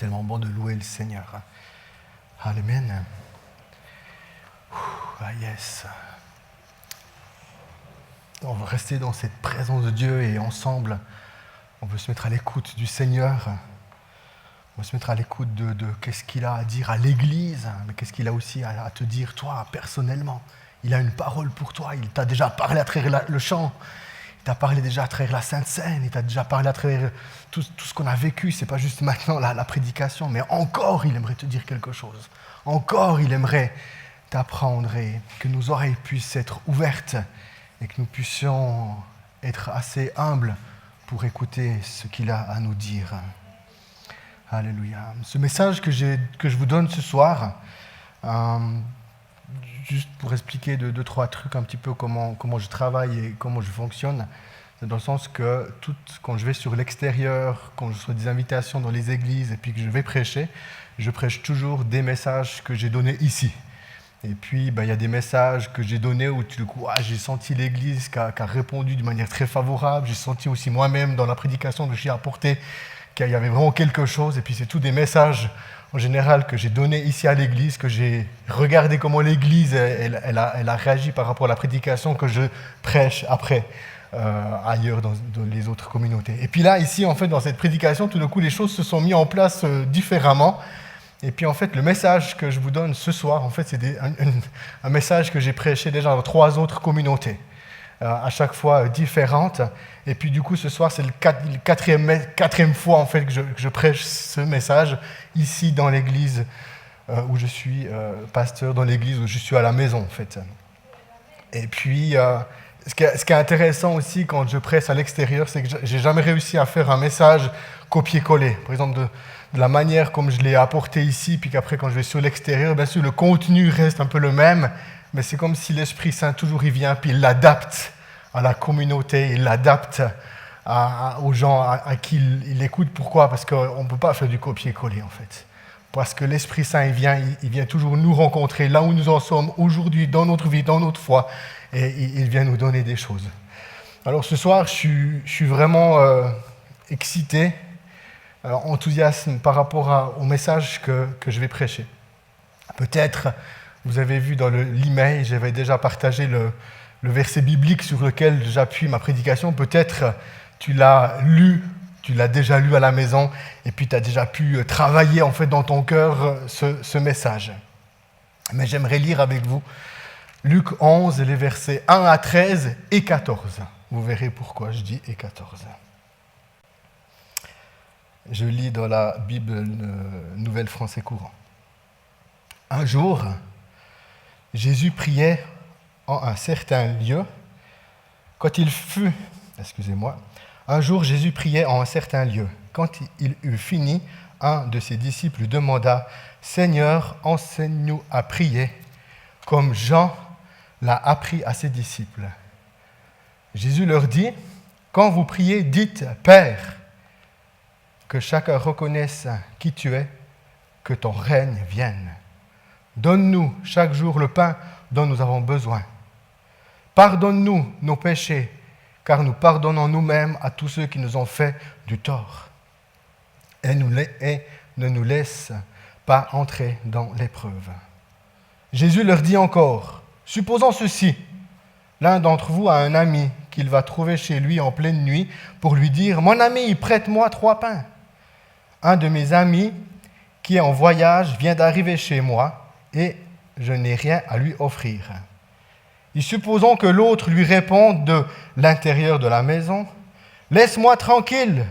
Tellement bon de louer le Seigneur. Amen. Ah yes. On va rester dans cette présence de Dieu et ensemble, on veut se mettre à l'écoute du Seigneur. On veut se mettre à l'écoute de qu'est-ce qu'il a à dire à l'Église, mais qu'est-ce qu'il a aussi à te dire toi, personnellement. Il a une parole pour toi, il t'a déjà parlé à travers le chant. Il t'a parlé déjà à travers la Sainte Seine, il t'a déjà parlé à travers tout ce qu'on a vécu. Ce n'est pas juste maintenant la prédication, mais encore il aimerait te dire quelque chose. Encore il aimerait t'apprendre et que nos oreilles puissent être ouvertes et que nous puissions être assez humbles pour écouter ce qu'il a à nous dire. Alléluia. Ce message que je vous donne ce soir, juste pour expliquer deux, trois trucs un petit peu comment je travaille et comment je fonctionne, c'est dans le sens que quand je vais sur l'extérieur, quand je reçois des invitations dans les églises et puis que je vais prêcher, je prêche toujours des messages que j'ai donnés ici. Et puis, il y a des messages que j'ai donnés où du coup, j'ai senti l'Église qui a répondu d'une manière très favorable. J'ai senti aussi moi-même dans la prédication que j'ai apportée qu'il y avait vraiment quelque chose. Et puis, c'est tous des messages en général que j'ai donnés ici à l'Église, que j'ai regardé comment l'Église elle a réagi par rapport à la prédication que je prêche après ailleurs dans les autres communautés. Et puis là, ici, en fait, dans cette prédication, tout d'un coup, les choses se sont mises en place différemment. Et puis en fait, le message que je vous donne ce soir, en fait, c'est un message que j'ai prêché déjà dans 3 autres communautés, à chaque fois différentes. Et puis du coup, ce soir, c'est le quatrième fois en fait que je prêche ce message ici dans l'église où je suis pasteur, dans l'église où je suis à la maison en fait. Et puis, ce qui est intéressant aussi quand je prêche à l'extérieur, c'est que j'ai jamais réussi à faire un message copier-coller. Par exemple, de la manière comme je l'ai apporté ici, puis qu'après quand je vais sur l'extérieur, bien sûr le contenu reste un peu le même, mais c'est comme si l'Esprit Saint toujours il vient, puis il l'adapte à la communauté, il l'adapte aux gens à qui il écoute. Pourquoi ? Parce qu'on ne peut pas faire du copier-coller en fait. Parce que l'Esprit Saint il vient toujours nous rencontrer là où nous en sommes aujourd'hui, dans notre vie, dans notre foi, et il vient nous donner des choses. Alors ce soir, je suis vraiment excité, enthousiasme par rapport au message que je vais prêcher. Peut-être, vous avez vu dans l'email, j'avais déjà partagé le verset biblique sur lequel j'appuie ma prédication. Peut-être tu l'as déjà lu à la maison et puis tu as déjà pu travailler en fait dans ton cœur ce message. Mais j'aimerais lire avec vous Luc 11, les versets 1 à 13 et 14. Vous verrez pourquoi je dis et 14. Je lis dans la Bible Nouvelle Français Courant. Un jour, Jésus priait en un certain lieu. Un jour, Jésus priait en un certain lieu. Quand il eut fini, un de ses disciples lui demanda « Seigneur, enseigne-nous à prier, comme Jean l'a appris à ses disciples. » Jésus leur dit « Quand vous priez, dites « Père ». Que chacun reconnaisse qui tu es, que ton règne vienne. Donne-nous chaque jour le pain dont nous avons besoin. Pardonne-nous nos péchés, car nous pardonnons nous-mêmes à tous ceux qui nous ont fait du tort. Et ne nous laisse pas entrer dans l'épreuve. Jésus leur dit encore, supposons ceci, l'un d'entre vous a un ami qu'il va trouver chez lui en pleine nuit pour lui dire « Mon ami, prête-moi 3 pains. » Un de mes amis qui est en voyage vient d'arriver chez moi et je n'ai rien à lui offrir. Et supposons que l'autre lui réponde de l'intérieur de la maison, « Laisse-moi tranquille,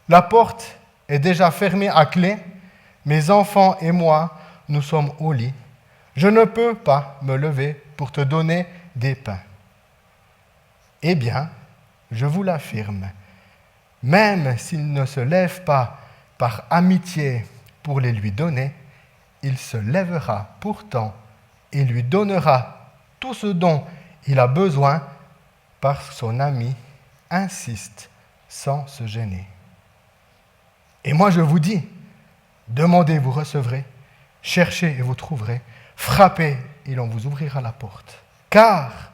la porte est déjà fermée à clé, mes enfants et moi, nous sommes au lit. Je ne peux pas me lever pour te donner des pains. » Eh bien, je vous l'affirme, même s'il ne se lève pas par amitié pour les lui donner, il se lèvera pourtant et lui donnera tout ce dont il a besoin parce que son ami insiste sans se gêner. Et moi je vous dis, demandez, vous recevrez, cherchez et vous trouverez, frappez et l'on vous ouvrira la porte. Car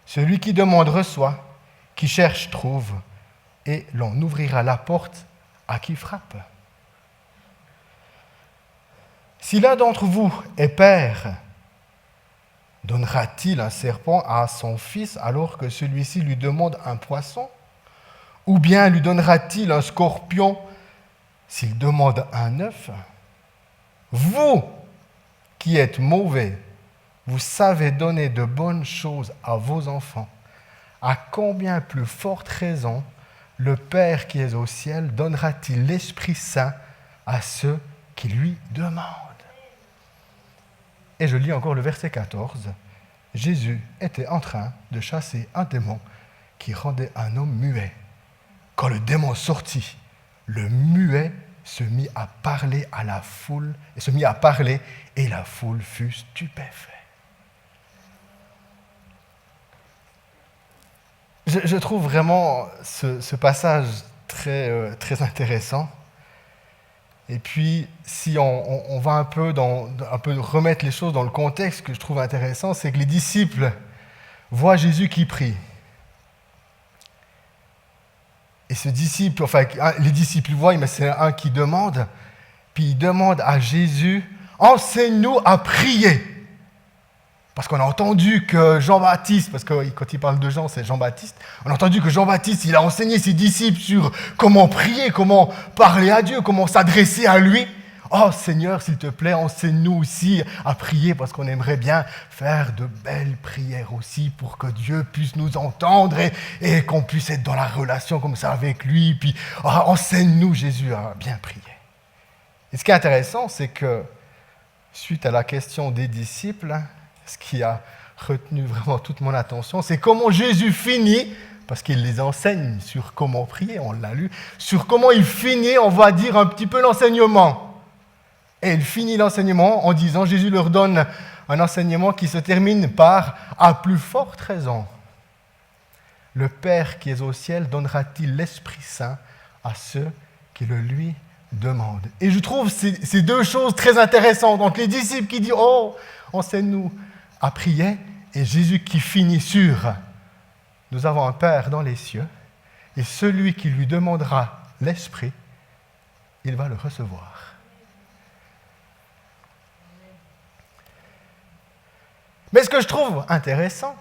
celui qui demande reçoit, qui cherche trouve, et l'on ouvrira la porte à qui frappe. Si l'un d'entre vous est père, donnera-t-il un serpent à son fils alors que celui-ci lui demande un poisson? Ou bien lui donnera-t-il un scorpion s'il demande un œuf? Vous qui êtes mauvais, vous savez donner de bonnes choses à vos enfants. À combien plus forte raison le Père qui est au ciel donnera-t-il l'Esprit Saint à ceux qui lui demandent? Et je lis encore le verset 14. Jésus était en train de chasser un démon qui rendait un homme muet. Quand le démon sortit, le muet se mit à parler à la foule, et la foule fut stupéfaite. Je trouve vraiment ce passage très intéressant. Et puis, si on va un peu remettre les choses dans le contexte, ce que je trouve intéressant, c'est que les disciples voient Jésus qui prie. Et ce disciple, les disciples voient, mais c'est un qui demande, puis il demande à Jésus, enseigne-nous à prier. Parce qu'on a entendu que Jean-Baptiste, parce que quand il parle de Jean, c'est Jean-Baptiste, on a entendu que Jean-Baptiste, il a enseigné ses disciples sur comment prier, comment parler à Dieu, comment s'adresser à lui. Oh Seigneur, s'il te plaît, enseigne-nous aussi à prier, parce qu'on aimerait bien faire de belles prières aussi pour que Dieu puisse nous entendre et qu'on puisse être dans la relation comme ça avec lui. Puis enseigne-nous, Jésus, à bien prier. Et ce qui est intéressant, c'est que suite à la question des disciples, ce qui a retenu vraiment toute mon attention, c'est comment Jésus finit, parce qu'il les enseigne sur comment prier, on l'a lu, sur comment il finit, on va dire un petit peu l'enseignement. Et il finit l'enseignement en disant, Jésus leur donne un enseignement qui se termine par « à plus forte raison, le Père qui est au ciel donnera-t-il l'Esprit Saint à ceux qui le lui demandent ?» Et je trouve ces deux choses très intéressantes. Donc les disciples qui disent « Oh, enseigne-nous à prier » et Jésus qui finit sur « Nous avons un Père dans les cieux et celui qui lui demandera l'Esprit, il va le recevoir. » Mais ce que je trouve intéressant,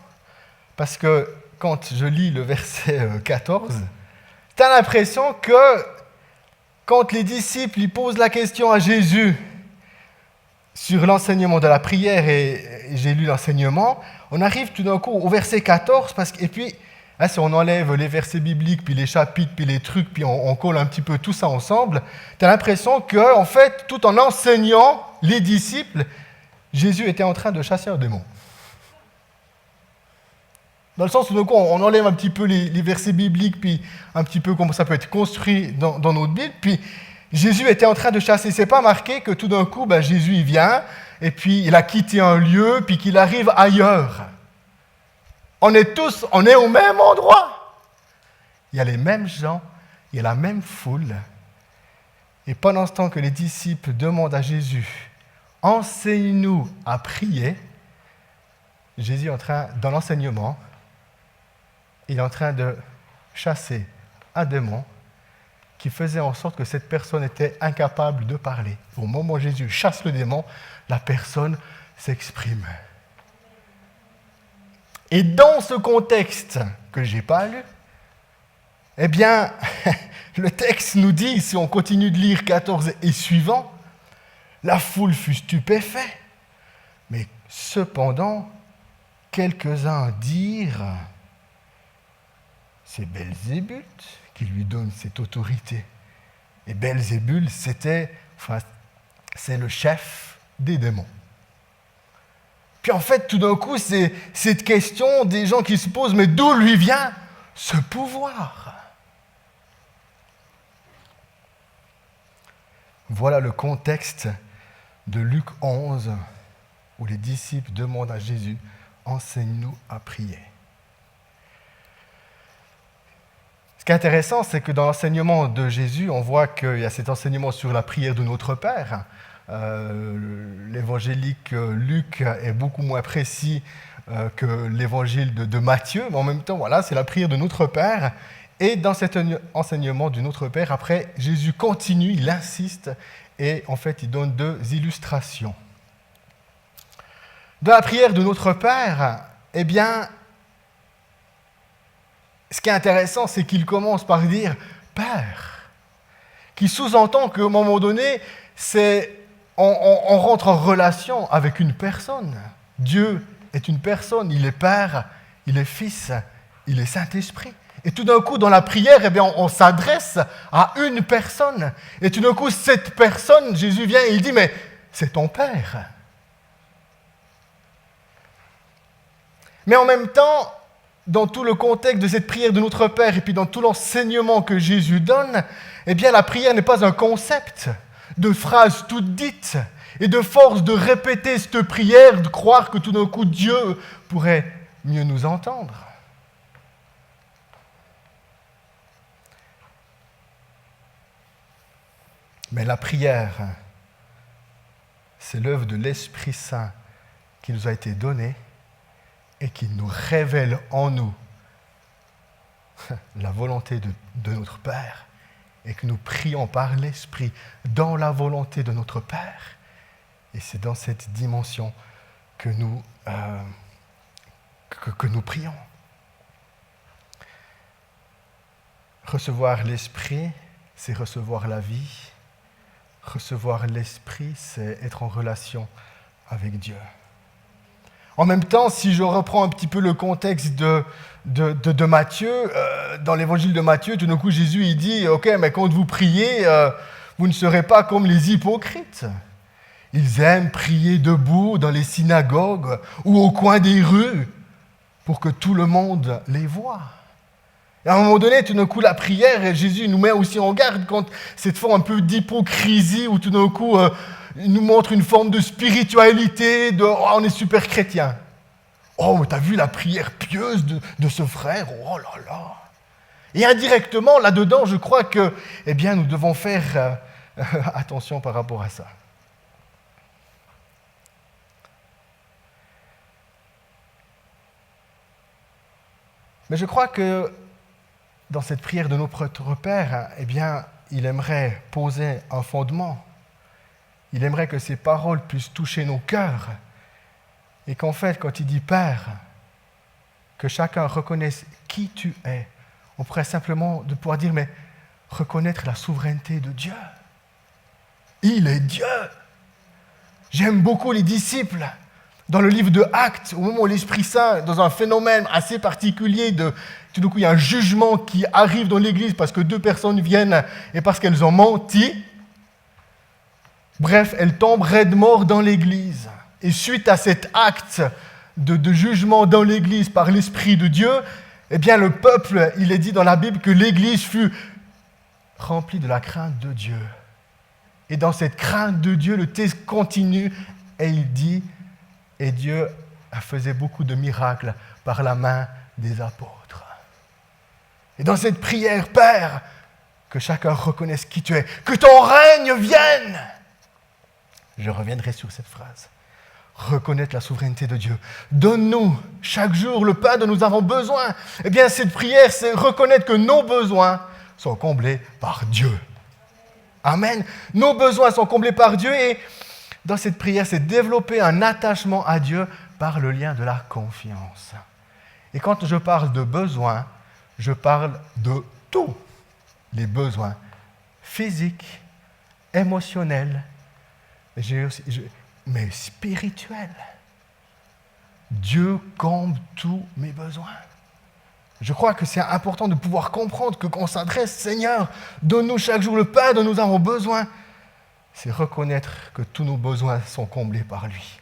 parce que quand je lis le verset 14, tu as l'impression que quand les disciples ils posent la question à Jésus sur l'enseignement de la prière, et j'ai lu l'enseignement, on arrive tout d'un coup au verset 14, et puis là, si on enlève les versets bibliques, puis les chapitres, puis les trucs, puis on colle un petit peu tout ça ensemble, tu as l'impression que, en fait, tout en enseignant les disciples, Jésus était en train de chasser un démon. Dans le sens où, on enlève un petit peu les versets bibliques, puis un petit peu comment ça peut être construit dans notre Bible, puis Jésus était en train de chasser. C'est pas marqué que tout d'un coup, Jésus il vient, et puis il a quitté un lieu, puis qu'il arrive ailleurs. On est au même endroit. Il y a les mêmes gens, il y a la même foule. Et pendant ce temps que les disciples demandent à Jésus, enseigne-nous à prier, Jésus est en train, dans l'enseignement, il est en train de chasser un démon qui faisait en sorte que cette personne était incapable de parler. Au moment où Jésus chasse le démon, la personne s'exprime. Et dans ce contexte que je n'ai pas lu, eh bien, le texte nous dit, si on continue de lire 14 et suivant, la foule fut stupéfaite, mais cependant, quelques-uns dirent, c'est Belzébuth qui lui donne cette autorité. Et Belzébuth, c'est le chef des démons. Puis en fait, tout d'un coup, c'est cette question des gens qui se posent, mais d'où lui vient ce pouvoir? Voilà le contexte de Luc 11, où les disciples demandent à Jésus, enseigne-nous à prier. Ce qui est intéressant, c'est que dans l'enseignement de Jésus, on voit qu'il y a cet enseignement sur la prière de notre Père. L'évangélique Luc est beaucoup moins précis que l'évangile de Matthieu, mais en même temps, voilà, c'est la prière de notre Père. Et dans cet enseignement du Notre Père, après, Jésus continue, il insiste, et en fait, il donne 2 illustrations. Dans la prière de Notre Père, eh bien, ce qui est intéressant, c'est qu'il commence par dire « Père », qui sous-entend qu'à un moment donné, on rentre en relation avec une personne. Dieu est une personne, il est Père, il est Fils, il est Saint-Esprit. Et tout d'un coup, dans la prière, eh bien, on s'adresse à une personne. Et tout d'un coup, cette personne, Jésus vient et il dit « Mais c'est ton Père ». Mais en même temps, dans tout le contexte de cette prière de Notre Père et puis dans tout l'enseignement que Jésus donne, eh bien, la prière n'est pas un concept de phrases toutes dites et de force de répéter cette prière, de croire que tout d'un coup Dieu pourrait mieux nous entendre. Mais la prière, c'est l'œuvre de l'Esprit Saint qui nous a été donnée et qui nous révèle en nous la volonté de notre Père et que nous prions par l'Esprit dans la volonté de notre Père. Et c'est dans cette dimension que nous prions. Recevoir l'Esprit, c'est recevoir la vie. Recevoir l'Esprit, c'est être en relation avec Dieu. En même temps, si je reprends un petit peu le contexte de Matthieu, dans l'évangile de Matthieu, tout d'un coup, Jésus il dit « Ok, mais quand vous priez, vous ne serez pas comme les hypocrites. Ils aiment prier debout dans les synagogues ou au coin des rues pour que tout le monde les voie. » Et à un moment donné, tout d'un coup, la prière, et Jésus nous met aussi en garde contre cette forme un peu d'hypocrisie où tout d'un coup, il nous montre une forme de spiritualité, de « Oh, on est super chrétien. Oh, mais t'as vu la prière pieuse de ce frère? Oh là là !» Et indirectement, là-dedans, je crois que, eh bien, nous devons faire attention par rapport à ça. Mais je crois que dans cette prière de notre Père, eh bien, il aimerait poser un fondement. Il aimerait que ces paroles puissent toucher nos cœurs. Et qu'en fait, quand il dit « Père », que chacun reconnaisse qui tu es. On pourrait simplement de pouvoir dire « Mais reconnaître la souveraineté de Dieu. Il est Dieu. » J'aime beaucoup les disciples. Dans le livre de Actes, au moment où l'Esprit Saint, dans un phénomène assez particulier, tout d'un coup, il y a un jugement qui arrive dans l'Église parce que 2 personnes viennent et parce qu'elles ont menti. Bref, elles tombent raides morts dans l'Église. Et suite à cet acte de jugement dans l'Église par l'Esprit de Dieu, eh bien, le peuple, il est dit dans la Bible que l'Église fut remplie de la crainte de Dieu. Et dans cette crainte de Dieu, le texte continue et il dit « Et Dieu faisait beaucoup de miracles par la main des apôtres. » Et dans cette prière, Père, que chacun reconnaisse qui tu es, que ton règne vienne. Je reviendrai sur cette phrase. Reconnaître la souveraineté de Dieu. Donne-nous chaque jour le pain dont nous avons besoin. Eh bien, cette prière, c'est reconnaître que nos besoins sont comblés par Dieu. Amen. Nos besoins sont comblés par Dieu et dans cette prière, c'est développer un attachement à Dieu par le lien de la confiance. Et quand je parle de besoins, je parle de tous les besoins physiques, émotionnels, mais spirituels. Dieu comble tous mes besoins. Je crois que c'est important de pouvoir comprendre que quand on s'adresse, Seigneur, donne-nous chaque jour le pain dont nous avons besoin, c'est reconnaître que tous nos besoins sont comblés par lui.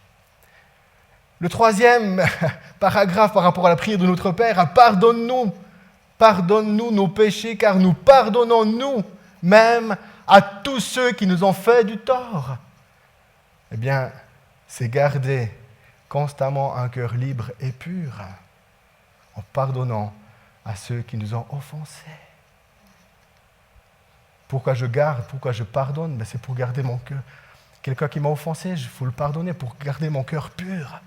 Le 3e paragraphe par rapport à la prière de notre Père, pardonne-nous nos péchés, car nous pardonnons nous-mêmes à tous ceux qui nous ont fait du tort. Eh bien, c'est garder constamment un cœur libre et pur, en pardonnant à ceux qui nous ont offensés. Pourquoi je garde, pourquoi je pardonne? C'est pour garder mon cœur. Quelqu'un qui m'a offensé, il faut le pardonner pour garder mon cœur pur,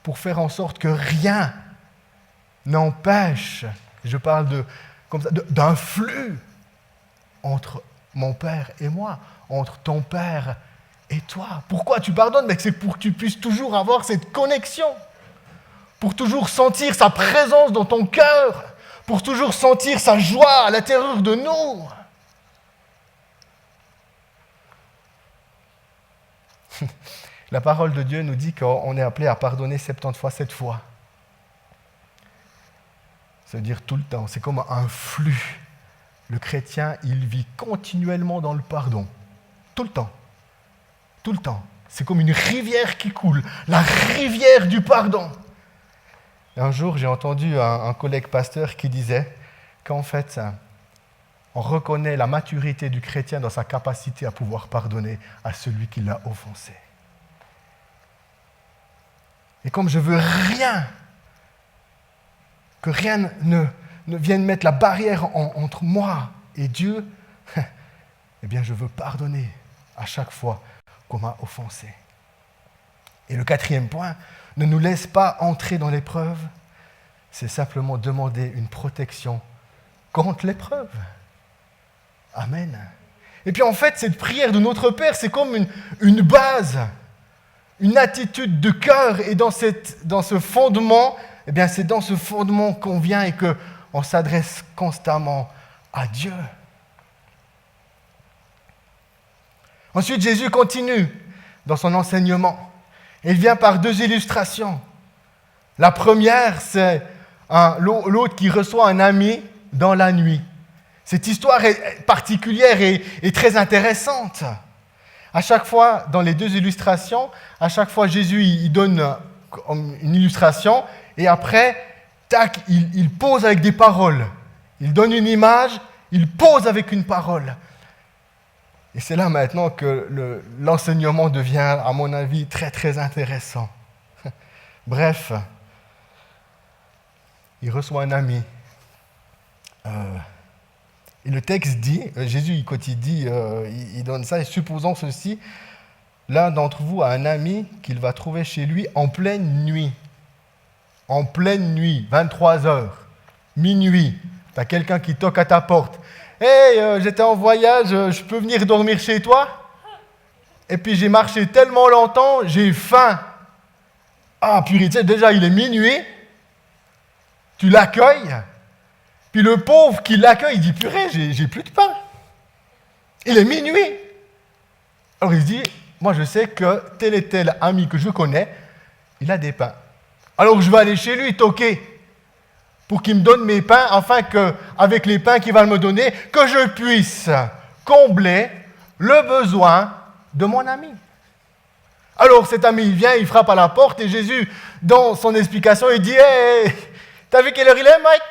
pour faire en sorte que rien n'empêche, je parle comme ça, d'un flux entre mon père et moi, entre ton père et toi. Pourquoi tu pardonnes? Mais c'est pour que tu puisses toujours avoir cette connexion, pour toujours sentir sa présence dans ton cœur, pour toujours sentir sa joie à l'intérieur de nous. La parole de Dieu nous dit qu'on est appelé à pardonner 70 fois 7 fois. Ça veut dire tout le temps. C'est comme un flux. Le chrétien, il vit continuellement dans le pardon. Tout le temps. Tout le temps. C'est comme une rivière qui coule. La rivière du pardon. Et un jour, j'ai entendu un collègue pasteur qui disait qu'en fait, on reconnaît la maturité du chrétien dans sa capacité à pouvoir pardonner à celui qui l'a offensé. Et comme je veux que rien ne vienne mettre la barrière entre moi et Dieu, eh bien je veux pardonner à chaque fois qu'on m'a offensé. Et le 4e point, ne nous laisse pas entrer dans l'épreuve, c'est simplement demander une protection contre l'épreuve. Amen. Et puis en fait, cette prière de notre Père, c'est comme une base, une attitude de cœur. Et dans ce fondement, eh bien, c'est dans ce fondement qu'on vient et qu'on s'adresse constamment à Dieu. Ensuite, Jésus continue dans son enseignement. Il vient par 2 illustrations. La première, c'est l'autre qui reçoit un ami dans la nuit. Cette histoire est particulière et très intéressante. À chaque fois, dans les 2 illustrations, à chaque fois, Jésus il donne une illustration et après, tac, il pose avec des paroles. Il donne une image, il pose avec une parole. Et c'est là maintenant que l'enseignement devient, à mon avis, très très intéressant. Bref, il reçoit un ami. Et le texte dit, Jésus, quand il dit, il donne ça, et supposons ceci, l'un d'entre vous a un ami qu'il va trouver chez lui en pleine nuit. En pleine nuit, 23 heures, minuit. Tu as quelqu'un qui toque à ta porte. « Hey, j'étais en voyage, je peux venir dormir chez toi? Et puis j'ai marché tellement longtemps, j'ai faim. » Ah, purée, tu sais, déjà il est minuit. Tu l'accueilles. Puis le pauvre qui l'accueille, il dit, purée, j'ai plus de pain. Il est minuit. Alors il se dit, moi je sais que tel et tel ami que je connais, il a des pains. Alors je vais aller chez lui toquer pour qu'il me donne mes pains, afin qu'avec les pains qu'il va me donner, que je puisse combler le besoin de mon ami. Alors cet ami, il vient, il frappe à la porte, et Jésus, dans son explication, il dit, « Hey, t'as vu quelle heure il est, mec ?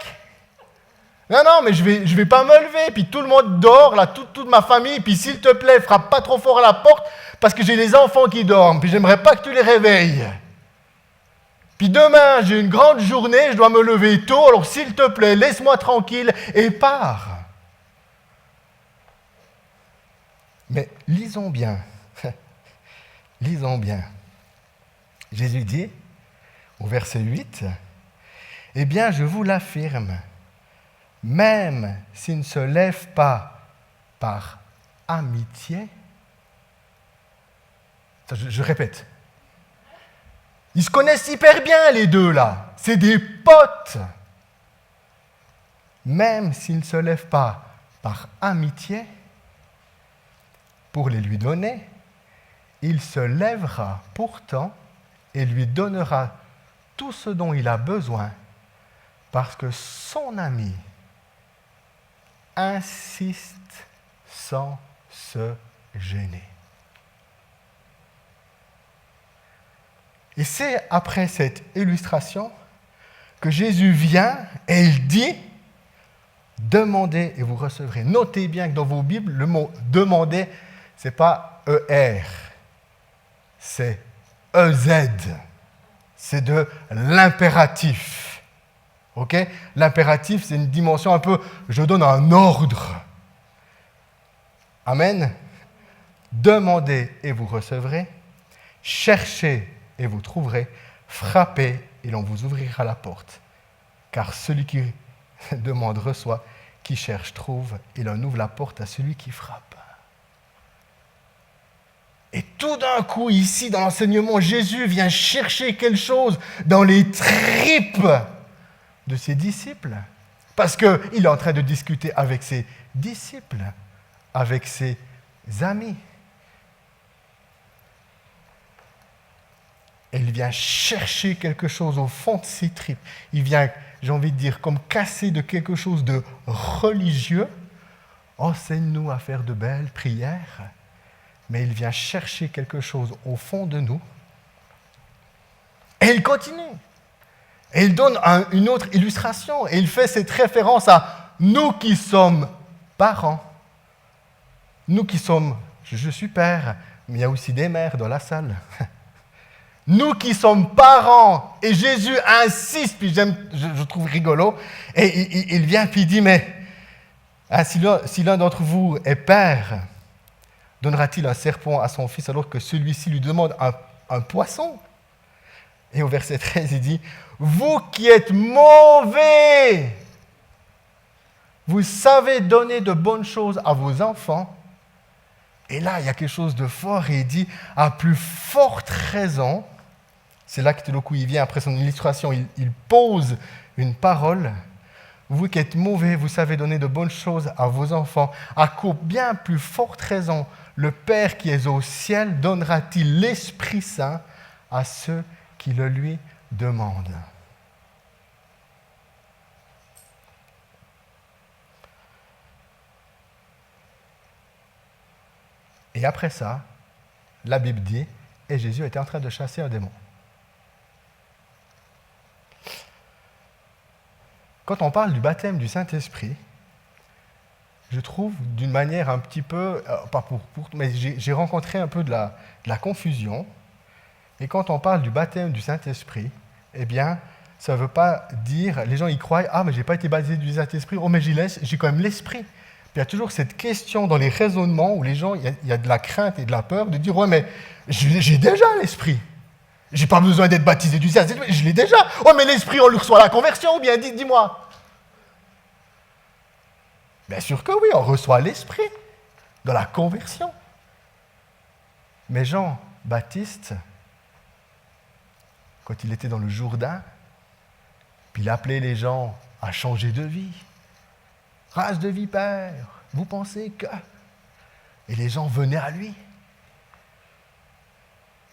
Non, mais je vais pas me lever. Puis tout le monde dort, là, toute ma famille. Puis s'il te plaît, frappe pas trop fort à la porte, parce que j'ai les enfants qui dorment. Puis j'aimerais pas que tu les réveilles. Puis demain, j'ai une grande journée, je dois me lever tôt. Alors s'il te plaît, laisse-moi tranquille et pars. » Mais lisons bien. Lisons bien. Jésus dit, au verset 8, « Eh bien, je vous l'affirme, même s'il ne se lève pas par amitié, » je répète, ils se connaissent hyper bien les deux là, c'est des potes. Même s'il ne se lève pas par amitié pour les lui donner, il se lèvera pourtant et lui donnera tout ce dont il a besoin, parce que son ami insiste sans se gêner. Et c'est après cette illustration que Jésus vient et il dit « Demandez et vous recevrez ». Notez bien que dans vos Bibles, le mot « demander », ce n'est pas « ER », c'est « EZ ». C'est de l'impératif. Ok ? L'impératif, c'est une dimension un peu « je donne un ordre ». Amen. Demandez et vous recevrez. Cherchez et vous trouverez. Frappez et l'on vous ouvrira la porte. Car celui qui demande reçoit, Qui cherche trouve, et l'on ouvre la porte à celui qui frappe. Et tout d'un coup, ici, dans l'enseignement, Jésus vient chercher quelque chose dans les tripes de ses disciples. Parce qu'il est en train de discuter avec ses disciples, avec ses amis. Et il vient chercher quelque chose au fond de ses tripes. Il vient, j'ai envie de dire, comme casser de quelque chose de religieux. Enseigne-nous à faire de belles prières. Mais il vient chercher quelque chose au fond de nous. Et il continue. Et il donne une autre illustration. Et il fait cette référence à nous qui sommes parents. Nous qui sommes, je suis père, mais il y a aussi des mères dans la salle. Nous qui sommes parents, et Jésus insiste, puis je trouve rigolo, et il vient puis il dit, mais si l'un d'entre vous est père, donnera-t-il un serpent à son fils alors que celui-ci lui demande un poisson? Et au verset 13, il dit, vous qui êtes mauvais, vous savez donner de bonnes choses à vos enfants. Et là, il y a quelque chose de fort, et il dit, à plus forte raison, c'est là que tout le coup il vient, après son illustration, il pose une parole. Vous qui êtes mauvais, vous savez donner de bonnes choses à vos enfants. À combien plus forte raison le Père qui est au ciel donnera-t-il l'Esprit Saint à ceux qui le lui demandent? Et après ça, la Bible dit, et Jésus était en train de chasser un démon. Quand on parle du baptême du Saint-Esprit, je trouve d'une manière un petit peu, pas pour mais j'ai rencontré un peu de la confusion. Et quand on parle du baptême du Saint-Esprit, eh bien, ça ne veut pas dire, les gens y croient, ah mais je n'ai pas été baptisé du Saint-Esprit, oh mais j'ai quand même l'Esprit. Puis il y a toujours cette question dans les raisonnements où les gens, il y a de la crainte et de la peur de dire, ouais mais j'ai déjà l'Esprit. Je n'ai pas besoin d'être baptisé du Saint-Esprit, je l'ai déjà. Oh, mais l'Esprit, on lui reçoit à la conversion, ou bien dis-moi. Bien sûr que oui, on reçoit l'Esprit dans la conversion. Mais Jean-Baptiste, quand il était dans le Jourdain, puis il appelait les gens à changer de vie. Race de vipères, vous pensez que... Et les gens venaient à lui.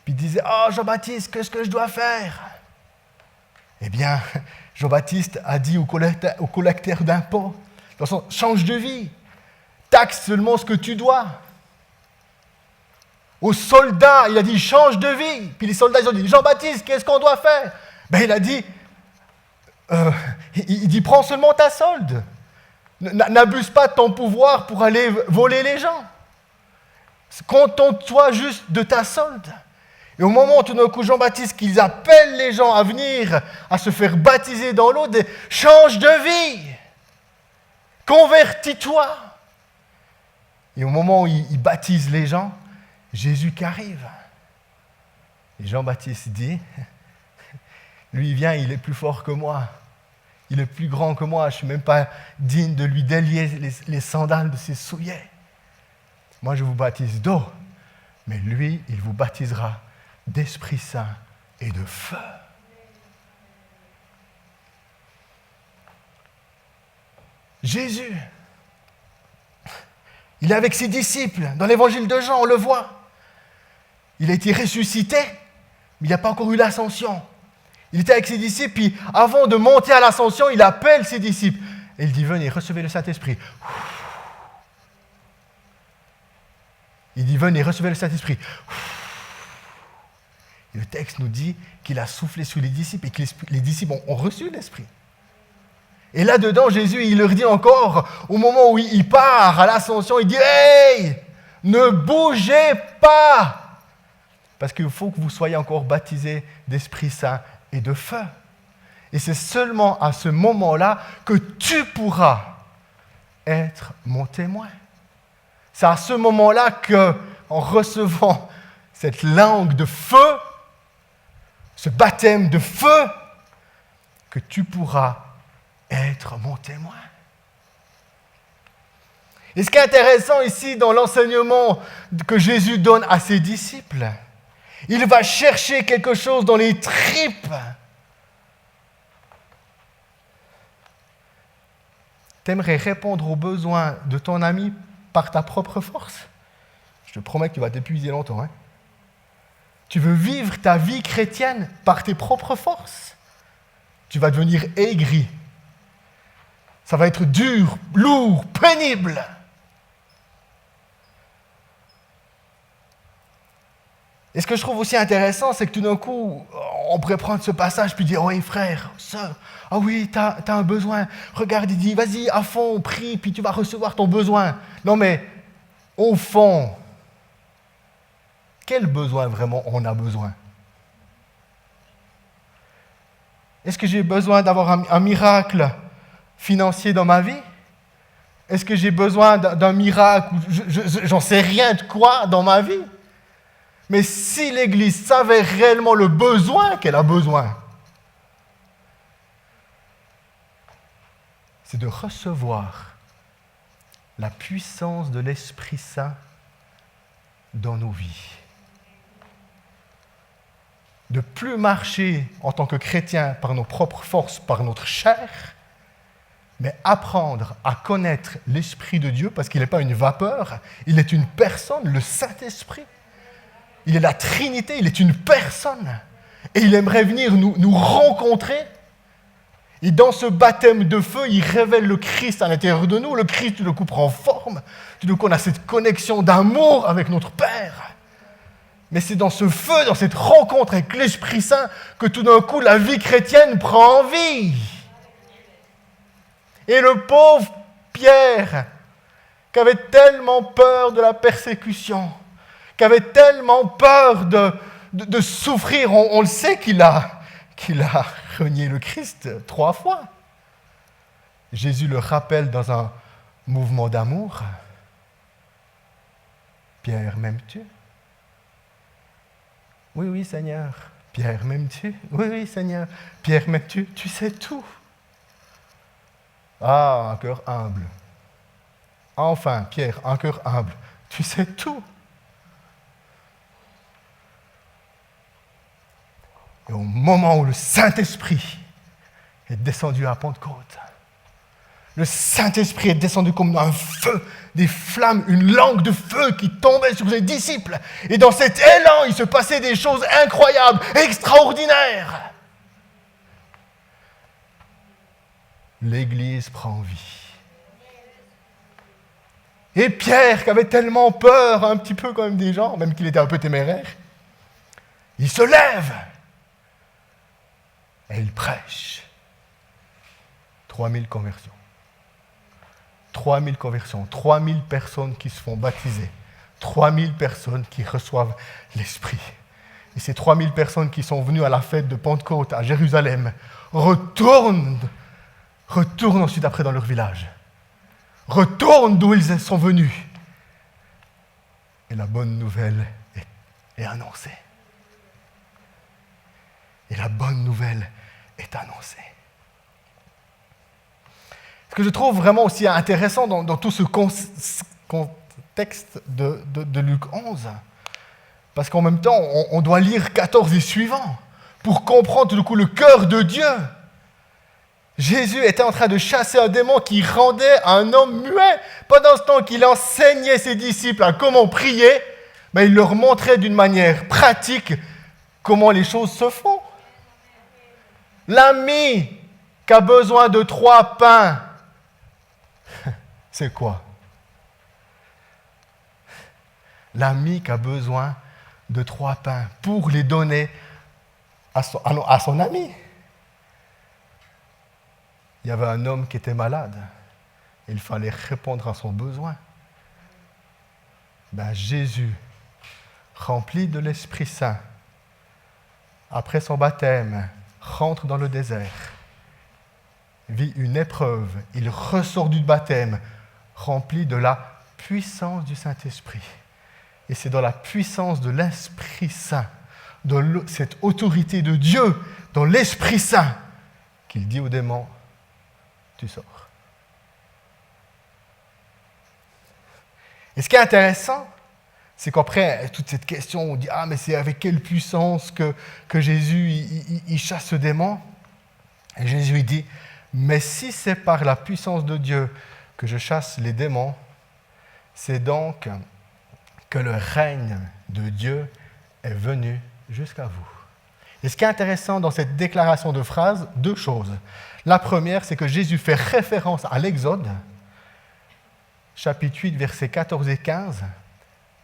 Puis il disait, « Oh, Jean-Baptiste, qu'est-ce que je dois faire ?» Eh bien, Jean-Baptiste a dit au collecteur d'impôts, « Change de vie, taxe seulement ce que tu dois. » Aux soldats, il a dit, « Change de vie. » Puis les soldats, ils ont dit, « Jean-Baptiste, qu'est-ce qu'on doit faire ?» Ben, il a dit, il dit, « Prends seulement ta solde. N'abuse pas de ton pouvoir pour aller voler les gens. Contente-toi juste de ta solde. » Et au moment où tout d'un coup Jean-Baptiste, qu'ils appellent les gens à venir, à se faire baptiser dans l'eau, change de vie, convertis-toi. Et au moment où il baptise les gens, Jésus qui arrive. Et Jean-Baptiste dit, lui il vient, il est plus fort que moi, il est plus grand que moi, je ne suis même pas digne de lui délier les sandales de ses souliers. Moi je vous baptise d'eau, mais lui il vous baptisera d'Esprit Saint et de feu. Jésus, il est avec ses disciples. Dans l'évangile de Jean, on le voit. Il a été ressuscité, mais il n'a pas encore eu l'ascension. Il était avec ses disciples, puis avant de monter à l'ascension, il appelle ses disciples. Et il dit, venez, recevez le Saint-Esprit. Il dit, venez, recevez le Saint-Esprit. Et le texte nous dit qu'il a soufflé sur les disciples et que les disciples ont reçu l'Esprit. Et là-dedans, Jésus, il leur dit encore, au moment où il part à l'ascension, il dit « Hey, ne bougez pas !» Parce qu'il faut que vous soyez encore baptisés d'Esprit Saint et de feu. Et c'est seulement à ce moment-là que tu pourras être mon témoin. C'est à ce moment-là qu'en recevant cette langue de feu, ce baptême de feu, que tu pourras être mon témoin. Et ce qui est intéressant ici dans l'enseignement que Jésus donne à ses disciples, il va chercher quelque chose dans les tripes. T'aimerais répondre aux besoins de ton ami par ta propre force? Je te promets que tu vas t'épuiser longtemps. Hein? Tu veux vivre ta vie chrétienne par tes propres forces? Tu vas devenir aigri. Ça va être dur, lourd, pénible. Et ce que je trouve aussi intéressant, c'est que tout d'un coup, on pourrait prendre ce passage puis dire « Oui, frère, sœur, ah oui, t'as un besoin. Regarde, il dit, vas-y, à fond, prie, puis tu vas recevoir ton besoin. » Non mais, au fond, quel besoin vraiment on a besoin? Est-ce que j'ai besoin d'avoir un miracle financier dans ma vie? Est-ce que j'ai besoin d'un miracle, j'en sais rien de quoi dans ma vie? Mais si l'Église savait réellement le besoin qu'elle a besoin, c'est de recevoir la puissance de l'Esprit Saint dans nos vies. De plus marcher en tant que chrétien par nos propres forces, par notre chair, mais apprendre à connaître l'Esprit de Dieu, parce qu'il n'est pas une vapeur, il est une personne, le Saint-Esprit. Il est la Trinité, il est une personne. Et il aimerait venir nous rencontrer. Et dans ce baptême de feu, il révèle le Christ à l'intérieur de nous. Le Christ, tout d'un coup, prend forme. Tout d'un coup, on a cette connexion d'amour avec notre Père. Mais c'est dans ce feu, dans cette rencontre avec l'Esprit Saint, que tout d'un coup, la vie chrétienne prend vie. Et le pauvre Pierre, qui avait tellement peur de la persécution, qui avait tellement peur de souffrir, on le sait qu'il a renié le Christ 3 fois. Jésus le rappelle dans un mouvement d'amour. Pierre, m'aimes-tu? Oui, oui, Seigneur. Pierre, m'aimes-tu? Oui, oui, Seigneur. Pierre, m'aimes-tu? Tu sais tout. Ah, un cœur humble. Enfin, Pierre, un cœur humble. Tu sais tout. Et au moment où le Saint-Esprit est descendu à Pentecôte, le Saint-Esprit est descendu comme un feu, des flammes, une langue de feu qui tombait sur les disciples. Et dans cet élan, il se passait des choses incroyables, extraordinaires. L'Église prend vie. Et Pierre, qui avait tellement peur, un petit peu comme des gens, même qu'il était un peu téméraire, il se lève. Et il prêche. 3000 conversions. 3000 conversions. 3000 personnes qui se font baptiser. 3000 personnes qui reçoivent l'Esprit. Et ces 3000 personnes qui sont venues à la fête de Pentecôte à Jérusalem retournent ensuite après dans leur village. Retournent d'où ils sont venus. Et la bonne nouvelle est annoncée. Et la bonne nouvelle est annoncée. Ce que je trouve vraiment aussi intéressant dans tout ce contexte de Luc 11, parce qu'en même temps, on doit lire 14 et suivants pour comprendre tout du coup le cœur de Dieu. Jésus était en train de chasser un démon qui rendait un homme muet. Pendant ce temps qu'il enseignait ses disciples à comment prier, il leur montrait d'une manière pratique comment les choses se font. L'ami qui a besoin de 3 pains, c'est quoi? L'ami qui a besoin de 3 pains pour les donner à son ami. Il y avait un homme qui était malade. Il fallait répondre à son besoin. Jésus, rempli de l'Esprit Saint, après son baptême, rentre dans le désert, vit une épreuve, il ressort du baptême, rempli de la puissance du Saint-Esprit. Et c'est dans la puissance de l'Esprit Saint, dans cette autorité de Dieu, dans l'Esprit Saint, qu'il dit au démon, tu sors. Et ce qui est intéressant, c'est qu'après toute cette question, on dit « Ah, mais c'est avec quelle puissance que Jésus il chasse ce démon ?» Et Jésus il dit « Mais si c'est par la puissance de Dieu que je chasse les démons, c'est donc que le règne de Dieu est venu jusqu'à vous. » Et ce qui est intéressant dans cette déclaration de phrase, deux choses. La première, c'est que Jésus fait référence à l'Exode, chapitre 8, versets 14 et 15,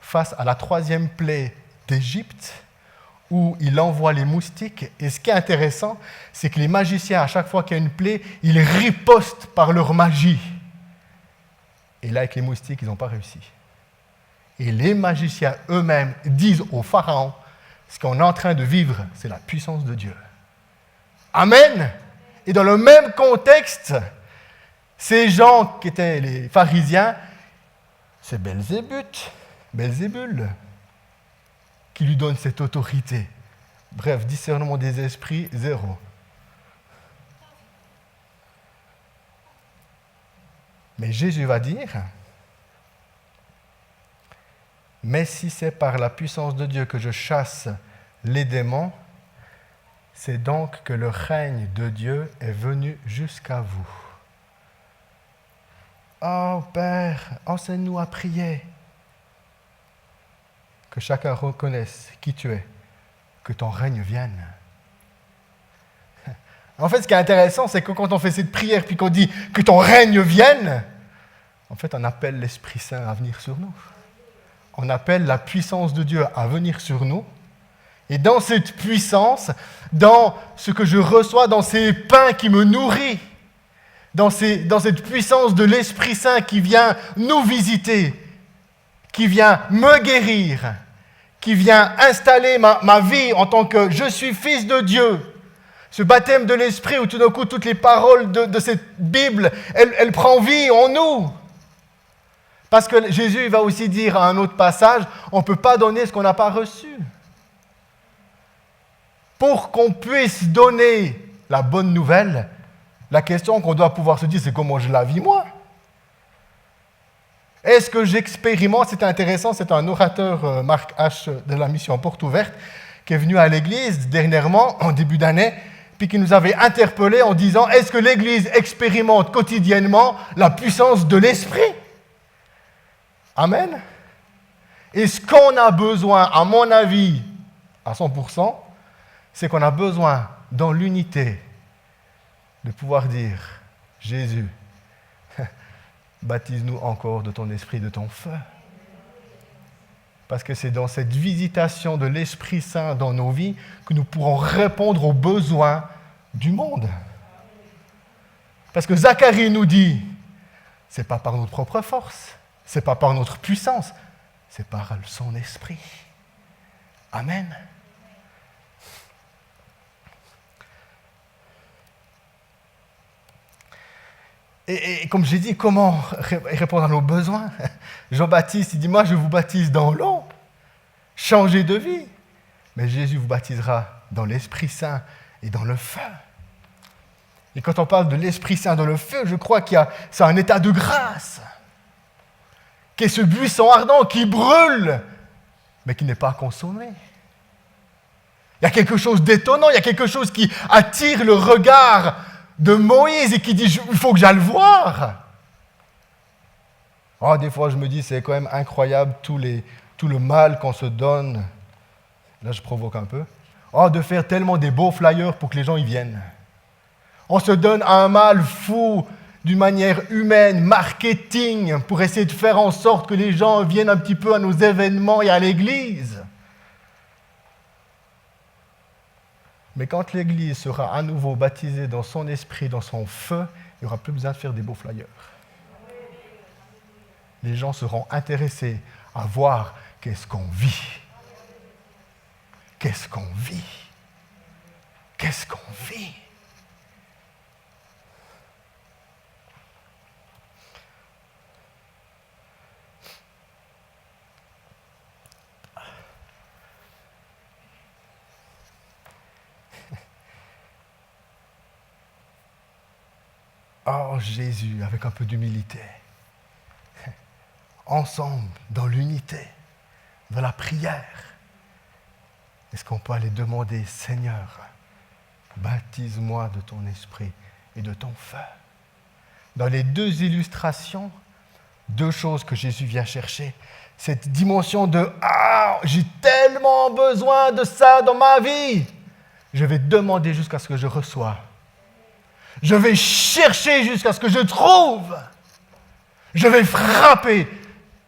face à la troisième plaie d'Égypte, où il envoie les moustiques. Et ce qui est intéressant, c'est que les magiciens, à chaque fois qu'il y a une plaie, ils ripostent par leur magie. Et là, avec les moustiques, ils n'ont pas réussi. Et les magiciens eux-mêmes disent au Pharaon, ce qu'on est en train de vivre, c'est la puissance de Dieu. Amen. Et dans le même contexte, ces gens qui étaient les pharisiens, c'est Belzébul, qui lui donne cette autorité. Bref, discernement des esprits, zéro. Mais Jésus va dire, « Mais si c'est par la puissance de Dieu que je chasse les démons, c'est donc que le règne de Dieu est venu jusqu'à vous. » Oh Père, enseigne-nous à prier. Que chacun reconnaisse qui tu es, que ton règne vienne. En fait, ce qui est intéressant, c'est que quand on fait cette prière, puis qu'on dit que ton règne vienne, en fait, on appelle l'Esprit Saint à venir sur nous. On appelle la puissance de Dieu à venir sur nous. Et dans cette puissance, dans ce que je reçois, dans ces pains qui me nourrissent, dans cette puissance de l'Esprit Saint qui vient nous visiter, qui vient me guérir, qui vient installer ma vie en tant que je suis fils de Dieu. Ce baptême de l'Esprit où tout d'un coup toutes les paroles de cette Bible, elles prennent vie en nous. Parce que Jésus va aussi dire à un autre passage, on ne peut pas donner ce qu'on n'a pas reçu. Pour qu'on puisse donner la bonne nouvelle, la question qu'on doit pouvoir se dire, c'est comment je la vis moi. Est-ce que j'expérimente? C'est intéressant, c'est un orateur, Marc H. de la mission Porte Ouverte, qui est venu à l'église dernièrement, en début d'année, puis qui nous avait interpellés en disant, est-ce que l'église expérimente quotidiennement la puissance de l'Esprit? Amen. Et ce qu'on a besoin, à mon avis, à 100%, c'est qu'on a besoin, dans l'unité, de pouvoir dire, Jésus, baptise-nous encore de ton esprit, de ton feu. Parce que c'est dans cette visitation de l'Esprit Saint dans nos vies que nous pourrons répondre aux besoins du monde. Parce que Zacharie nous dit, ce n'est pas par notre propre force, ce n'est pas par notre puissance, c'est par son esprit. Amen. Et comme j'ai dit, comment répondre à nos besoins? Jean-Baptiste, il dit, moi je vous baptise dans l'eau, changez de vie. Mais Jésus vous baptisera dans l'Esprit Saint et dans le feu. Et quand on parle de l'Esprit Saint dans le feu, je crois c'est un état de grâce. Qui est ce buisson ardent qui brûle, mais qui n'est pas consommé. Il y a quelque chose d'étonnant, il y a quelque chose qui attire le regard de Moïse et qui dit, il faut que j'aille le voir. Oh, des fois, je me dis, c'est quand même incroyable tout le mal qu'on se donne. Là, je provoque un peu. Oh, de faire tellement des beaux flyers pour que les gens y viennent. On se donne un mal fou d'une manière humaine, marketing, pour essayer de faire en sorte que les gens viennent un petit peu à nos événements et à l'église. Mais quand l'église sera à nouveau baptisée dans son esprit, dans son feu, il n'y aura plus besoin de faire des beaux flyers. Les gens seront intéressés à voir qu'est-ce qu'on vit. Qu'est-ce qu'on vit? Qu'est-ce qu'on vit? Oh Jésus, avec un peu d'humilité. ensemble, dans l'unité, dans la prière, est-ce qu'on peut aller demander, Seigneur, baptise-moi de ton esprit et de ton feu. Dans les deux illustrations, deux choses que Jésus vient chercher. Cette dimension de « Ah, j'ai tellement besoin de ça dans ma vie !» Je vais demander jusqu'à ce que je reçois. Je vais chercher jusqu'à ce que je trouve. Je vais frapper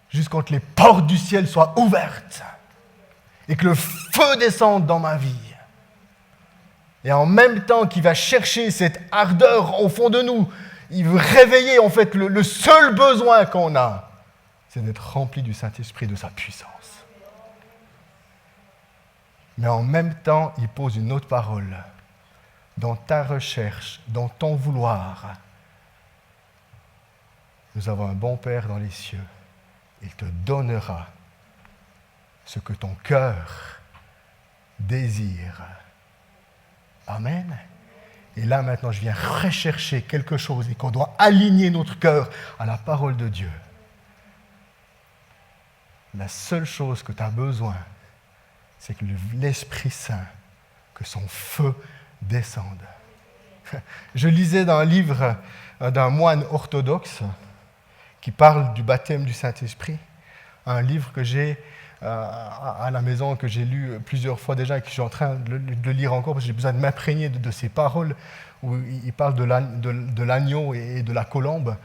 jusqu'à ce que les portes du ciel soient ouvertes et que le feu descende dans ma vie. Et en même temps qu'il va chercher cette ardeur au fond de nous, il veut réveiller en fait le seul besoin qu'on a, c'est d'être rempli du Saint-Esprit, de sa puissance. Mais en même temps, il pose une autre parole. Dans ta recherche, dans ton vouloir, nous avons un bon Père dans les cieux. Il te donnera ce que ton cœur désire. Amen. Et là, maintenant, je viens rechercher quelque chose et qu'on doit aligner notre cœur à la parole de Dieu. La seule chose que tu as besoin, c'est que l'Esprit Saint, que son feu descende. Je lisais dans un livre d'un moine orthodoxe qui parle du baptême du Saint-Esprit, un livre que j'ai à la maison, que j'ai lu plusieurs fois déjà et que je suis en train de le lire encore parce que j'ai besoin de m'imprégner de ces paroles où il parle de l'agneau et de la colombe.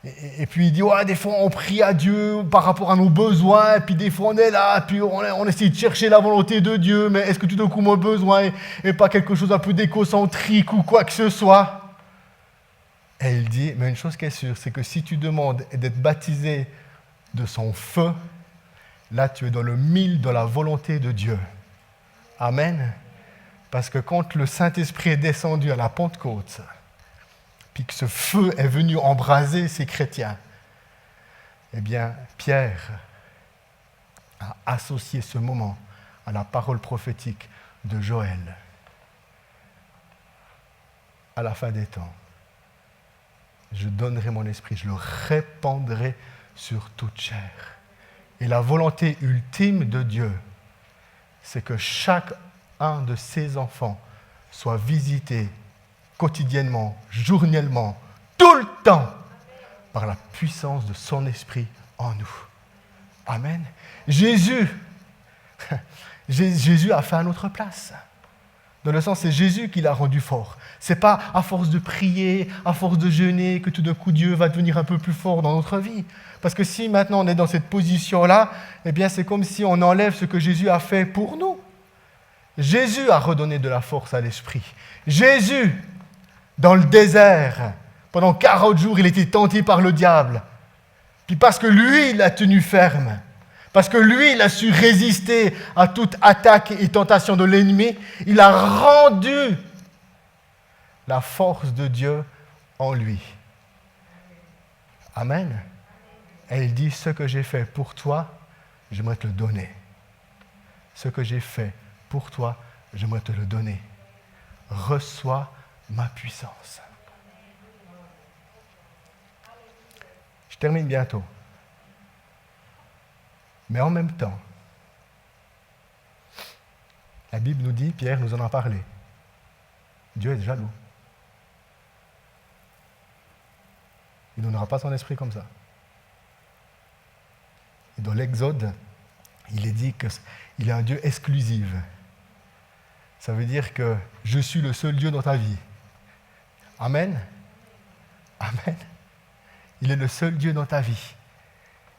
Et puis il dit, ouais, des fois on prie à Dieu par rapport à nos besoins, et puis des fois on est là, puis on essaie de chercher la volonté de Dieu, mais est-ce que tout d'un coup mon besoin n'est pas quelque chose un peu d'écocentrique ou quoi que ce soit? Et il dit, mais une chose qui est sûre, c'est que si tu demandes d'être baptisé de son feu, là tu es dans le mille de la volonté de Dieu. Amen. Parce que quand le Saint-Esprit est descendu à la Pentecôte, puis que ce feu est venu embraser ces chrétiens, eh bien, Pierre a associé ce moment à la parole prophétique de Joël. À la fin des temps, je donnerai mon esprit, je le répandrai sur toute chair. Et la volonté ultime de Dieu, c'est que chaque un de ses enfants soit visité quotidiennement, journellement, tout le temps, par la puissance de son esprit en nous. Amen. Jésus a fait à notre place. Dans le sens, c'est Jésus qui l'a rendu fort. Ce n'est pas à force de prier, à force de jeûner, que tout d'un coup Dieu va devenir un peu plus fort dans notre vie. Parce que si maintenant on est dans cette position-là, eh bien c'est comme si on enlève ce que Jésus a fait pour nous. Jésus a redonné de la force à l'esprit. Jésus, dans le désert, pendant 40 jours, il était tenté par le diable. Puis parce que lui, il a tenu ferme, parce que lui, il a su résister à toute attaque et tentation de l'ennemi, il a rendu la force de Dieu en lui. Amen. Et il dit, ce que j'ai fait pour toi, j'aimerais te le donner. Ce que j'ai fait pour toi, j'aimerais te le donner. Reçois ma puissance. Je termine bientôt. Mais en même temps, la Bible nous dit, Pierre nous en a parlé, Dieu est jaloux. Il ne donnera pas son esprit comme ça. Et dans l'Exode, il est dit qu'il est un Dieu exclusif. Ça veut dire que je suis le seul Dieu dans ta vie. Amen. Amen. Il est le seul Dieu dans ta vie.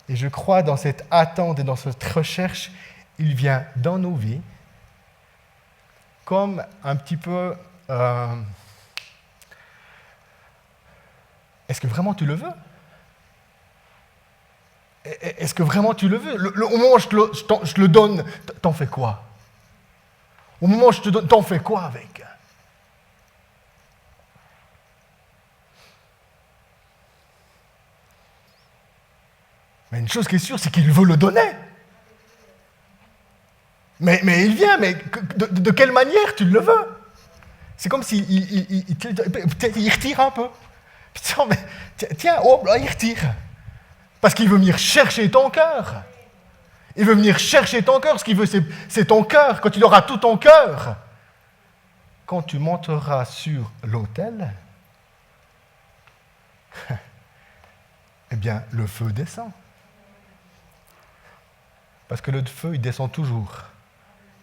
Et je crois dans cette attente et dans cette recherche, il vient dans nos vies comme un petit peu... Est-ce que vraiment tu le veux? Est-ce que vraiment tu le veux? Au moment où je te le donne, t'en fais quoi? Au moment où je te donne, t'en fais quoi avec? Mais une chose qui est sûre, c'est qu'il veut le donner. Mais il vient, mais de quelle manière tu le veux? C'est comme s'il il retire un peu. Tiens, oh, là, il retire. Parce qu'il veut venir chercher ton cœur. Il veut venir chercher ton cœur. Ce qu'il veut, c'est ton cœur. Quand tu auras tout ton cœur, quand tu monteras sur l'autel, eh bien, le feu descend. Parce que le feu, il descend toujours.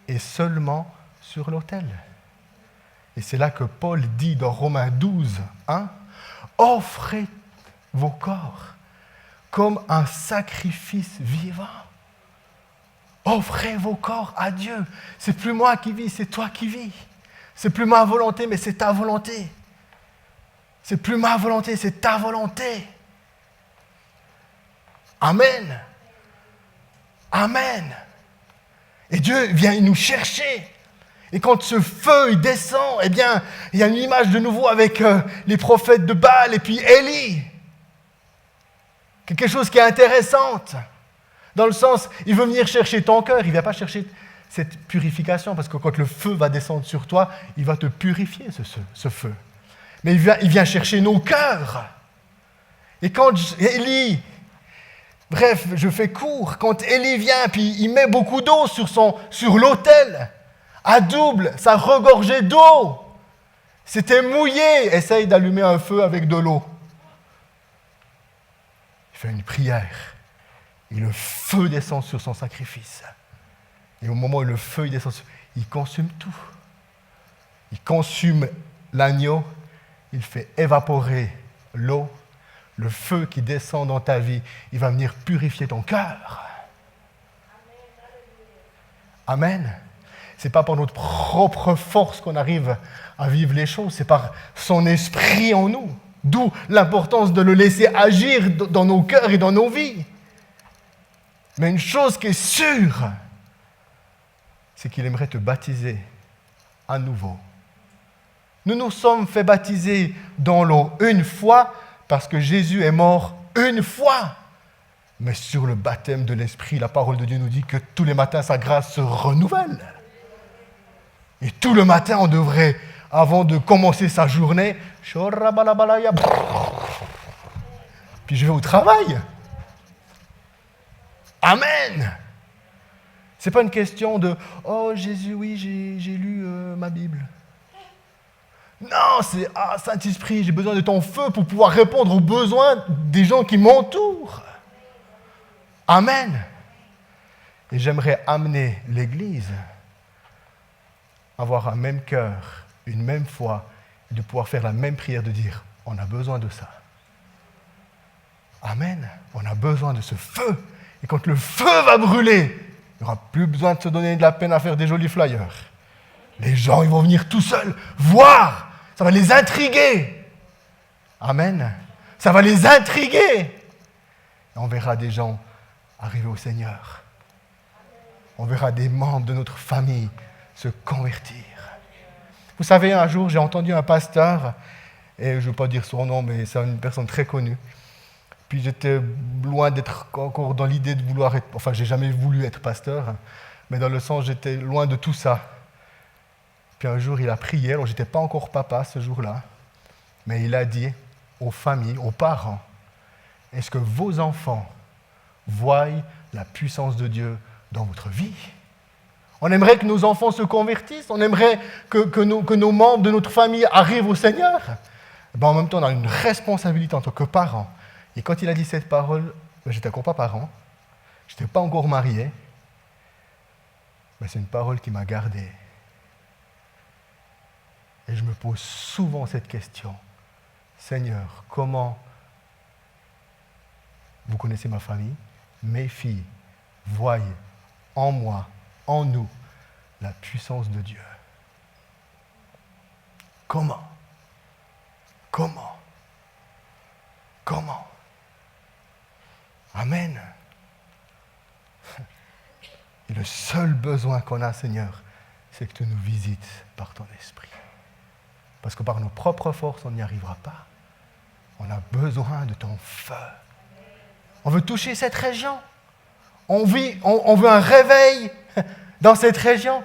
Et seulement sur l'autel. Et c'est là que Paul dit dans Romains 12, 1, « Offrez vos corps comme un sacrifice vivant. » Offrez vos corps à Dieu. C'est plus moi qui vis, c'est toi qui vis. C'est plus ma volonté, mais c'est ta volonté. C'est plus ma volonté, c'est ta volonté. Amen. Amen. Et Dieu vient nous chercher. Et quand ce feu il descend, eh bien, il y a une image de nouveau avec les prophètes de Baal et puis Élie. Quelque chose qui est intéressante. Dans le sens, il veut venir chercher ton cœur, il ne vient pas chercher cette purification, parce que quand le feu va descendre sur toi, il va te purifier, ce feu. Mais il vient chercher nos cœurs. Et quand Élie, bref, je fais court, quand Élie vient, puis il met beaucoup d'eau sur l'autel, à double, ça regorgeait d'eau. C'était mouillé. Essaye d'allumer un feu avec de l'eau. Il fait une prière. Et le feu descend sur son sacrifice. Et au moment où le feu il descend, il consume tout. Il consume l'agneau. Il fait évaporer l'eau. Le feu qui descend dans ta vie, il va venir purifier ton cœur. Amen. Ce n'est pas par notre propre force qu'on arrive à vivre les choses, c'est par son esprit en nous. D'où l'importance de le laisser agir dans nos cœurs et dans nos vies. Mais une chose qui est sûre, c'est qu'il aimerait te baptiser à nouveau. Nous nous sommes fait baptiser dans l'eau une fois parce que Jésus est mort une fois. Mais sur le baptême de l'Esprit, la parole de Dieu nous dit que tous les matins, sa grâce se renouvelle. Et tout le matin, on devrait, avant de commencer sa journée, puis je vais au travail. Amen. Ce n'est pas une question de « Oh Jésus, oui, j'ai lu ma Bible. » Non, c'est « Ah Saint-Esprit, j'ai besoin de ton feu pour pouvoir répondre aux besoins des gens qui m'entourent. » Amen. Et j'aimerais amener l'Église à avoir un même cœur, une même foi, et de pouvoir faire la même prière, de dire « On a besoin de ça. » Amen. On a besoin de ce feu. Et quand le feu va brûler, il n'y aura plus besoin de se donner de la peine à faire des jolis flyers. Les gens, ils vont venir tout seuls voir. Ça va les intriguer. Amen. Ça va les intriguer. Et on verra des gens arriver au Seigneur. On verra des membres de notre famille se convertir. Vous savez, un jour, j'ai entendu un pasteur, et je ne veux pas dire son nom, mais c'est une personne très connue. Puis j'étais loin d'être encore dans l'idée de vouloir être... Enfin, j'ai jamais voulu être pasteur, mais dans le sens, j'étais loin de tout ça. Puis un jour, il a prié. Alors, je n'étais pas encore papa ce jour-là, mais il a dit aux familles, aux parents, est-ce que vos enfants voient la puissance de Dieu dans votre vie? On aimerait que nos enfants se convertissent, on aimerait que nos membres de notre famille arrivent au Seigneur. En même temps, on a une responsabilité en tant que parents. Et quand il a dit cette parole, j'étais encore pas parent, je n'étais pas encore marié, mais c'est une parole qui m'a gardé. Et je me pose souvent cette question. Seigneur, comment vous connaissez ma famille, mes filles voient en moi, en nous, la puissance de Dieu. Comment? Amen. Et le seul besoin qu'on a, Seigneur, c'est que tu nous visites par ton esprit. Parce que par nos propres forces, on n'y arrivera pas. On a besoin de ton feu. On veut toucher cette région. On veut un réveil dans cette région.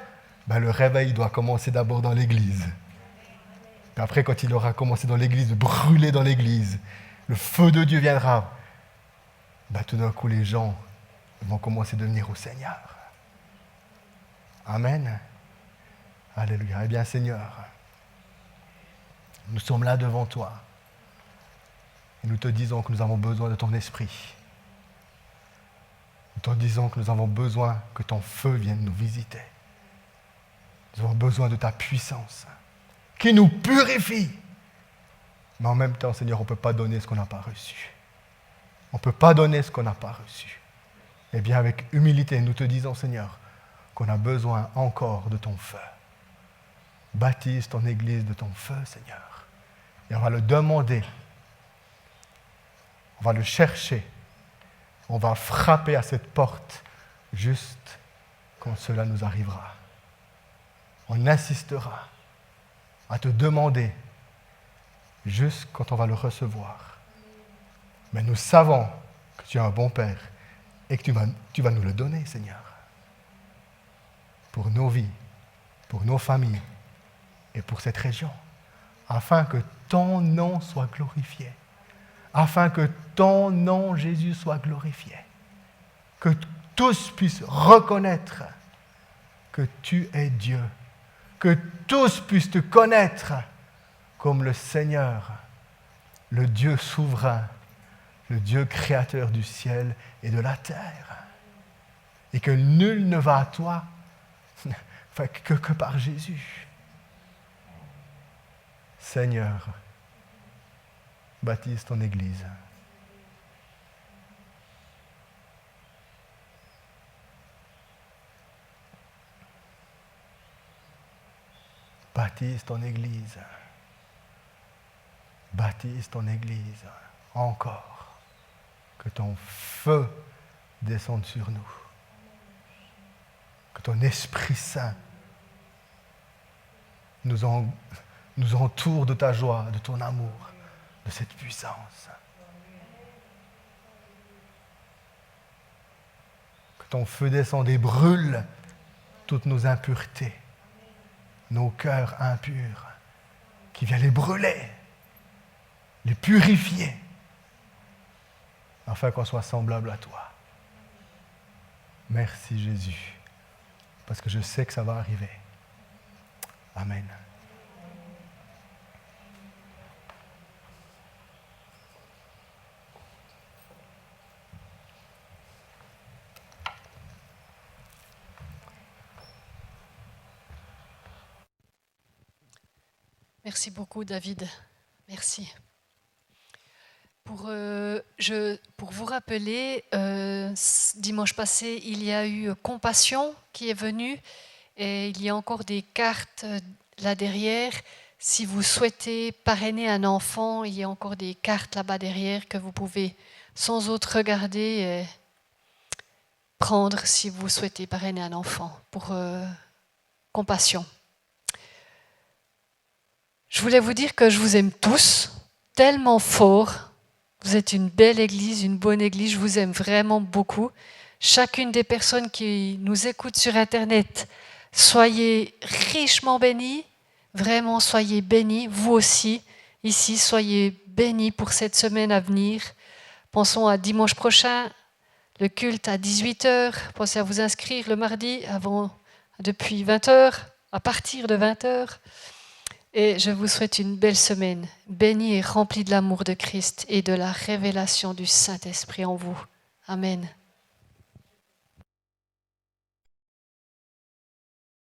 Le réveil doit commencer d'abord dans l'église. Puis après, quand il aura commencé dans l'église, de brûler dans l'église, le feu de Dieu viendra. tout d'un coup, les gens vont commencer de venir au Seigneur. Amen. Alléluia. Eh bien, Seigneur, nous sommes là devant toi. Et nous te disons que nous avons besoin de ton esprit. Nous te disons que nous avons besoin que ton feu vienne nous visiter. Nous avons besoin de ta puissance qui nous purifie. Mais en même temps, Seigneur, on ne peut pas donner ce qu'on n'a pas reçu. On ne peut pas donner ce qu'on n'a pas reçu. Eh bien, avec humilité, nous te disons, Seigneur, qu'on a besoin encore de ton feu. Baptise ton Église de ton feu, Seigneur. Et on va le demander. On va le chercher. On va frapper à cette porte juste quand cela nous arrivera. On insistera à te demander juste quand on va le recevoir. Mais nous savons que tu es un bon Père et que tu vas nous le donner, Seigneur. Pour nos vies, pour nos familles et pour cette région. Afin que ton nom soit glorifié. Afin que ton nom, Jésus, soit glorifié. Que tous puissent reconnaître que tu es Dieu. Que tous puissent te connaître comme le Seigneur, le Dieu souverain, le Dieu créateur du ciel et de la terre. Et que nul ne va à toi que par Jésus. Seigneur, baptise ton Église. Baptise ton Église. Baptise ton Église. Encore. Que ton feu descende sur nous. Que ton Esprit Saint nous entoure de ta joie, de ton amour, de cette puissance. Que ton feu descende et brûle toutes nos impuretés, nos cœurs impurs, qui vient les brûler, les purifier, afin qu'on soit semblable à toi. Merci Jésus, parce que je sais que ça va arriver. Amen. Merci beaucoup, David. Merci. Pour vous rappeler, dimanche passé, il y a eu Compassion qui est venue et il y a encore des cartes là derrière. Si vous souhaitez parrainer un enfant, il y a encore des cartes là-bas derrière que vous pouvez sans autre regarder prendre si vous souhaitez parrainer un enfant pour Compassion. Je voulais vous dire que je vous aime tous, tellement fort. Vous êtes une belle église, une bonne église, je vous aime vraiment beaucoup. Chacune des personnes qui nous écoutent sur Internet, soyez richement bénis, vraiment soyez bénis, vous aussi, ici, soyez bénis pour cette semaine à venir. Pensons à dimanche prochain, le culte à 18h, pensez à vous inscrire le mardi depuis 20h, à partir de 20h. Et je vous souhaite une belle semaine, bénie et remplie de l'amour de Christ et de la révélation du Saint-Esprit en vous. Amen.